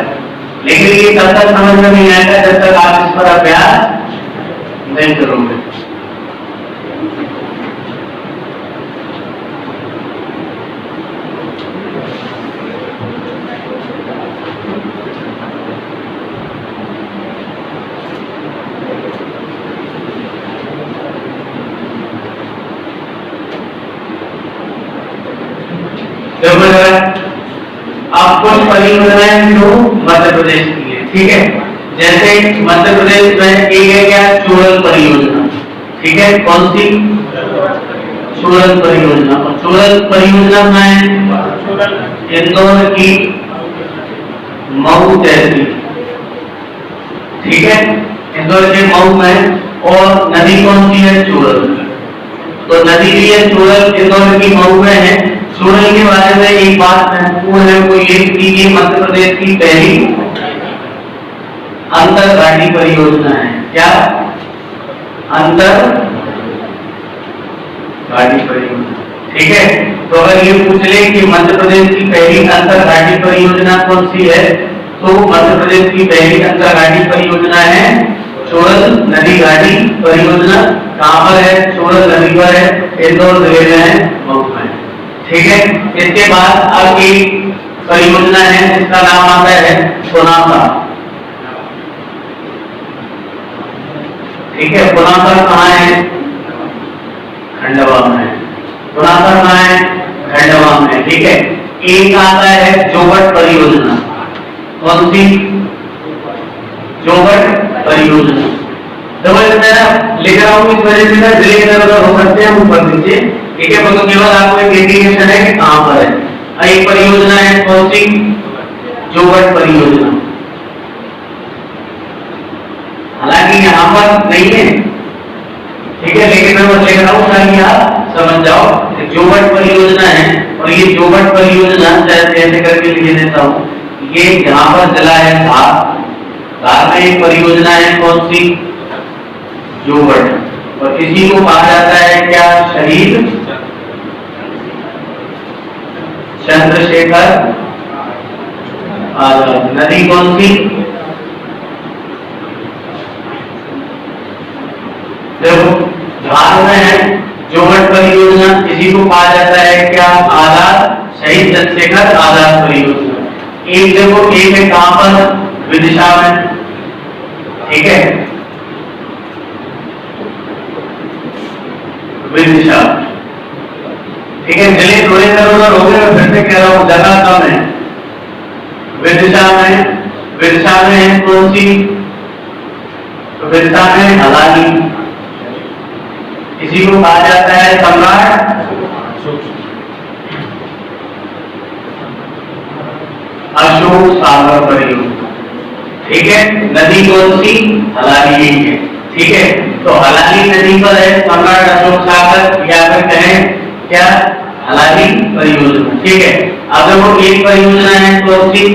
लेकिन ये तब तक समझ में नहीं आएगा जब तक आप इस पर अभ्यास नहीं करोगे। आप कुछ परियोजनाएं जो मध्य प्रदेश की है, ठीक है। जैसे मध्य प्रदेश में एक है क्या, चोरल परियोजना, ठीक है। कौन सी, चोरल परियोजना। और चोरल परियोजना में इंदौर की मऊ तहसील, ठीक है, इंदौर के मऊ में। और नदी कौन सी है, चोरल। तो नदी भी है चोरल, इंदौर की मऊ में है। चोरल के बारे में एक बात महत्वपूर्ण है, वो ये कि मध्य प्रदेश की पहली अंतरघाटी परियोजना है। क्या, अंतरघाटी परियोजना, ठीक है। तो अगर ये पूछ ले कि मध्य प्रदेश की पहली अंतरघाटी परियोजना कौन सी है, तो मध्य प्रदेश की पहली अंतरघाटी परियोजना है चोरल नदी घाटी परियोजना। कहां पर है, चोरल नदी पर है, इंदौर जिले में है, मऊ में, ठीक है। इसके बाद अब एक परियोजना है जिसका नाम आता है पुनासा, ठीक है। पुनासा कहाँ है, खंडवा में है। पुनासा कहाँ है, खंडवा में, ठीक है। एक आता है जोगट परियोजना। कौन सी, जोगट परियोजना। तो मैं लिख रहा हूँ इस वजह से ना जिले इधर हो सकते हैं ऊपर नीचे, ठीक है। तो केवल आपको एक इंडिकेशन है कि कहां पर है। एक परियोजना है कौन सी, जोगट परियोजना। हालांकि यहाँ पर नहीं है, ठीक है, लेकिन मैं बस लिख रहा हूँ ताकि आप समझ जाओ। जोगट परियोजना है, और ये जोगट परियोजना जैसे करके लिख देता हूँ। ये यहाँ पर जिला है धार, धार में एक परियोजना है कौन सी, जोगट। और इसी को कहा जाता है क्या, शहीद चंद्रशेखर आजाद। नदी कौन सी, देखो धार में है जोगट परियोजना, इसी को कहा जाता है क्या, आजाद, शहीद चंद्रशेखर आजाद परियोजना। एक देखो एक है कहां पर, विदिशा में, ठीक है, विदिशा, ठीक है। जिले थोड़े इधर उधर हो गए, फिर से कह रहा हूं जगह कम है। विदिशा में, विदिशा में है कौन सी, तो विदिशा में हलाली, इसी को कहा जाता है सम्राट अशोक सागर परियोजना, ठीक है। नदी कौन सी, हलाली है, ठीक है। तो हलाली नदी पर है सम्राट अशोक सागर, या फिर कहें क्या, हलाली परियोजना, ठीक है। अब देखो एक परियोजना है कौन सी,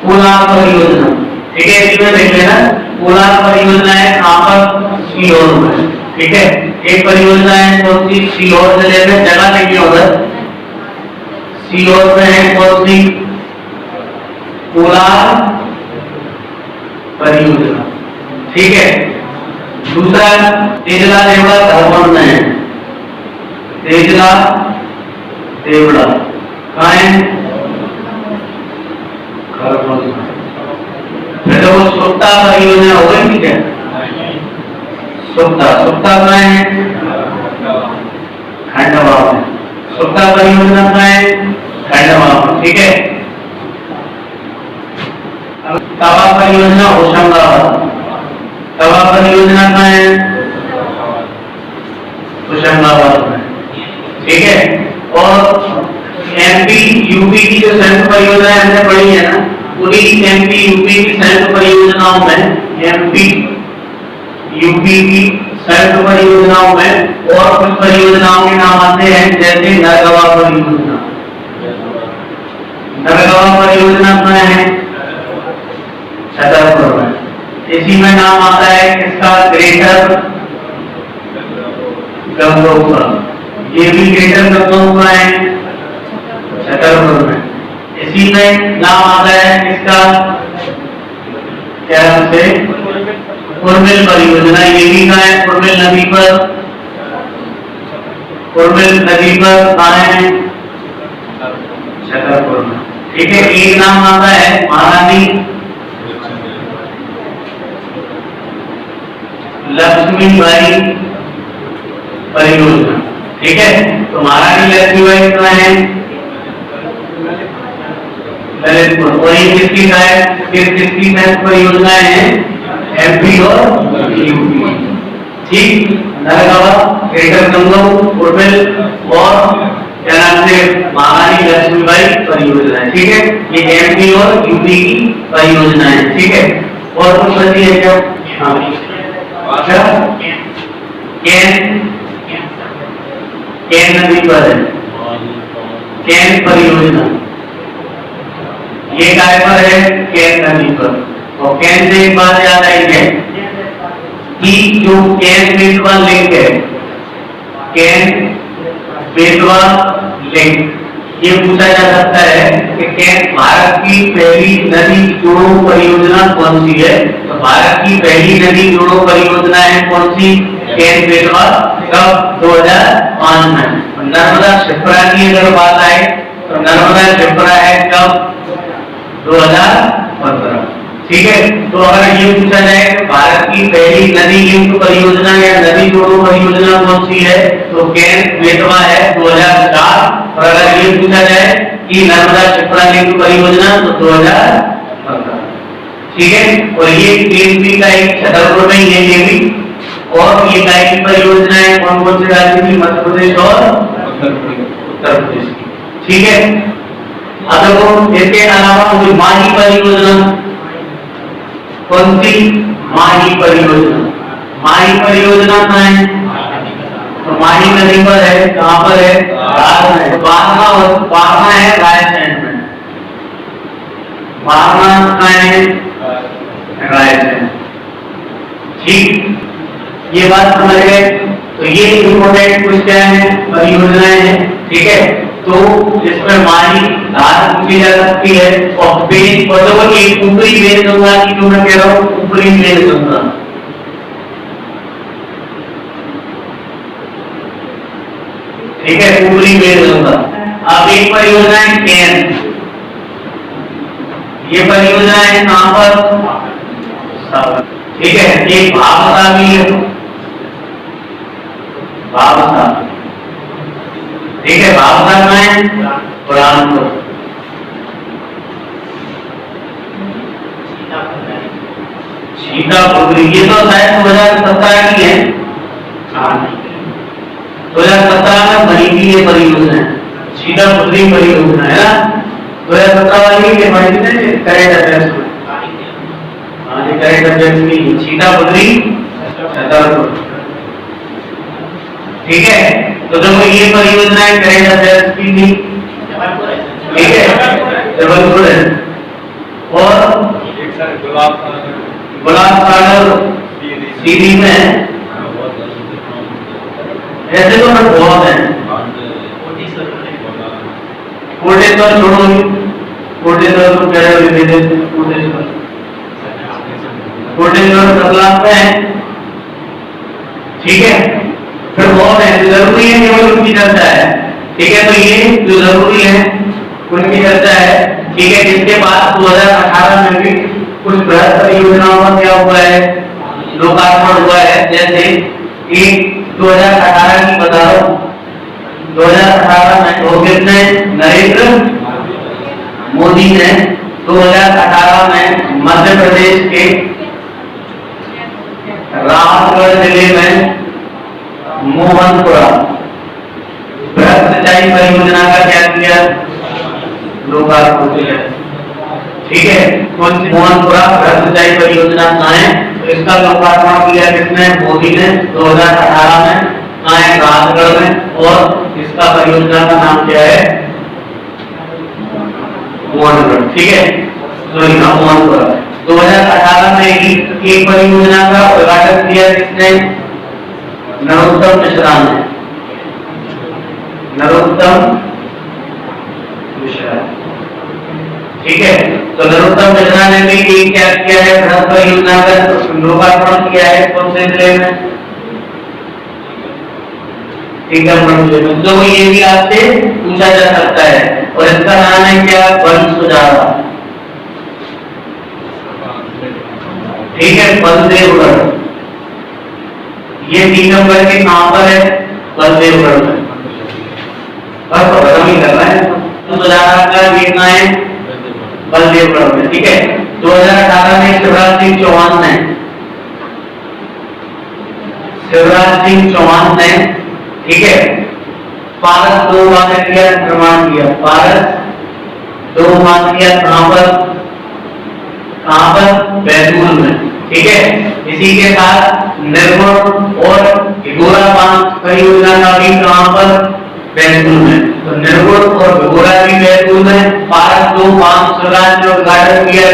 कोलार परियोजना, ठीक है। इसमें देख लेना, कोलार परियोजना है कहां पर, सीहोर में, ठीक है। एक परियोजना है कौन सी, सीहोर जिले में, जगह नहीं है उधर, सीहोर में है कौन सी, कोलार परियोजना, ठीक है। दूसरा तेजला देवड़ा खरगोन में है, तेजला देवड़ा कहाँ है, खरगोन में। फिर तो वो सुप्ता परियोजना हो गई, ठीक है, सुप्ता, सुप्ता कहाँ है, खंडवा में, सुप्ता परियोजना कहाँ है, खंडवा में, ठीक है। तवा परियोजना होशंगाबाद, तवा परियोजना कहाँ है, होशंगाबाद में, ठीक है। और एमपी यूपी की जो संयुक्त परियोजना हमने पढ़ी है ना, पूरी एमपी यूपी की संयुक्त परियोजनाओं में, एमपी यूपी की संयुक्त परियोजनाओं में और कुछ परियोजनाओं के नाम आते हैं, जैसे नरगवा परियोजना, नरगवा परियोजना कहाँ है, छतरपुर में। इसी में नाम आता है किसका, ग्रेटर गंगोह, ये भी ग्रेटर गंगोह का है, छतरपुर में। इसी में नाम आता है किसका, क्या नाम से, कुरमिल परियोजना, ये भी कहाँ है, कुरमिल नदी पर, कुरमिल नदी पर कहाँ है, छतरपुर में, ठीक है। एक नाम आता है महारानी लक्ष्मीबाई परियोजना, ठीक है। तो महारानी लक्ष्मीबाई कहाँ है, ललितपुर। और ये किसकी का है, किसकी परियोजनाएं हैं, एमपी और यूपी, ठीक। नरगवा, ग्रेटर गंगोह, कुरमिल और क्या नाम से, महारानी लक्ष्मीबाई परियोजना है, ठीक है। ये एमपी और यूपी की परियोजना है, ठीक है। और कुछ बची है क्या, अच्छा, कैन नदी पर है, कैन परियोजना, ये काय पर है, कैन नदी पर। और कैन से एक बात याद आई है कि जो कैन बेतवा लिंक है, कैन बेतवा लिंक, ये पूछा जा सकता है कि कैन भारत की पहली नदी जोड़ो परियोजना कौन सी है। तो भारत की पहली नदी जोड़ो परियोजना है कौन सी, कैन बेतवा, कब, 2005 में। नर्मदा शिप्रा की अगर बात आए तो नर्मदा शिप्रा है कब, 2015, ठीक है। तो अगर ये पूछा जाए कि भारत की पहली नदी लिंक परियोजना या नदी जोड़ो परियोजना कौन सी है, तो कैन बेतवा है, 2004। और अगर ये पूछा जाए कि नर्मदा शिप्रा लिंक परियोजना, तो 2015, ठीक है। और ये केएनपी का एक छतरपुर में ये भी, और ये काय की परियोजना है, कौन कौन से राज्य की, मध्य प्रदेश और उत्तर प्रदेश की, ठीक है। अब देखो इसके अलावा मुझे माही परियोजना, कौन सी, माही परियोजना, माही परियोजना कहाँ है, तो माही नदी पर है, कहाँ पर है, बारना है रायसेन में, बारना कहाँ है, रायसेन, ठीक। ये बात समझ गए। तो ये इंपोर्टेंट कुछ क्या है, परियोजनाएं हैं, ठीक है। तो इसमें माही धार पूछी जा सकती है, और बेस और एक ऊपरी बेस दूंगा, कि जो मैं कह रहा हूँ ऊपरी बेस दूंगा, ठीक है, ऊपरी बेस दूंगा। अब एक परियोजना है कैन, ये परियोजना है कहां पर, ठीक है। एक भावसा भी है, भावसा, ठीक है, भावसा में बुरहानपुर, सीतापुर, ये तो शायद 2017 की है, 2017 में बनी थी ये परियोजना, सीतापुर परियोजना है ना, 2017 वाली के बनी थी करेंट अफेयर्स में, हाँ ये करेंट अफेयर्स में सीतापुर, छतरपुर, ठीक है। तो देखो ये परियोजना है करेंट अफेयर्स की थी, ठीक है, जबलपुर है। और गुलाब सागर सीधी में, जैसे तो हम बहुत हैं, कोटेश्वर छोड़ो, कोटेश्वर तो कह रहे हो, कोटेश्वर रतलाम में है, ठीक है। फिर बहुत है, जरूरी है केवल उनकी चर्चा है, ठीक है। तो ये जो जरूरी है उनकी चर्चा है, ठीक है। जिसके बाद 2018 में भी कुछ बृहद परियोजनाओं का क्या हुआ है, लोकार्पण हुआ है। जैसे एक 2018 की बता रहा हूं, 2018 में तो किसने, नरेंद्र मोदी ने 2018 में मध्य प्रदेश के राहतगढ़ जिले में मोहनपुरा बृहद सिंचाई परियोजना का क्या किया, लोकार्पण किया, ठीक है। मोहनपुरा बृहद सिंचाई परियोजना कहाँ है, तो इसका लोकार्पण किया किसने, मोदी ने 2018 में, कहाँ है, राहतगढ़ में। और इसका परियोजना का नाम क्या है, मोहनपुरा, ठीक है। तो लिखा मोहनपुरा। 2018 में एक परियोजना का उद्घाटन किया किसने, नरोत्तम मिश्रा ने, नरोत्तम मिश्रा, ठीक है। तो नरोत्तम मिश्रा ने भी एक क्या किया है, बृहद परियोजना का लोकार्पण किया है, कौन से जिले में, टीकमगढ़ जिले में। तो ये भी आपसे पूछा जा सकता है, और इसका नाम है क्या, वन सुधारा, ठीक है, बलदेवगढ़। ये टीकमगढ़ के कहां पर है, बलदेवगढ़ में, बस खत्म ही कर रहा है। तो सुधारा का ये कहां है, बलदेवगढ़ में, ठीक है। 2018 में शिवराज सिंह चौहान ने, ठीक है, पारस 2 मार्ग का निर्माण किया, पारस 2 मार्ग किया, कहां पर, बैतूल में, ठीक है। इसी के साथ निर्गुण और भिगोरा बांध परियोजना का भी कहां पर, बैतूल में। तो निर्गुण और भिगोरा भी बैतूल में, पारस 2 बांध शिवराज ने उद्घाटन किया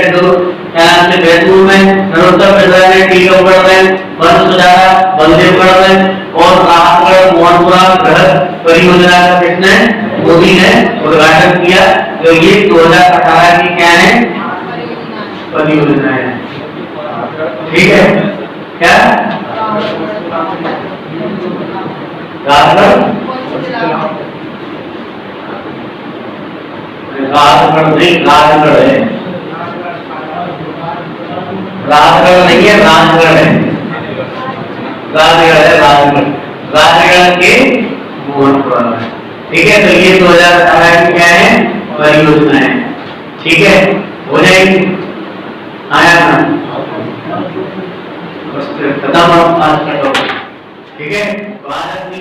बैतूल में, नरोत्तम मिश्रा ने टीकमगढ़ में, वन सुधारा बलदेवगढ़ में, और राहतगढ़ मोहनपुरा बृहद परियोजना का किसने, मोदी ने उद्घाटन किया। तो ये 2018 की क्या है, परियोजना है, ठीक है। क्या, राहतगढ़ नहीं, राहतगढ़ है, राहतगढ़ नहीं है, राजगढ़ है, राजगढ़ के मोहनपुरा में, ठीक है। तो ये 2018 की क्या है, परियोजना है, ठीक है। हो जाएगी, आया ना, बस खत्म आज का टॉपिक, ठीक है। भारत में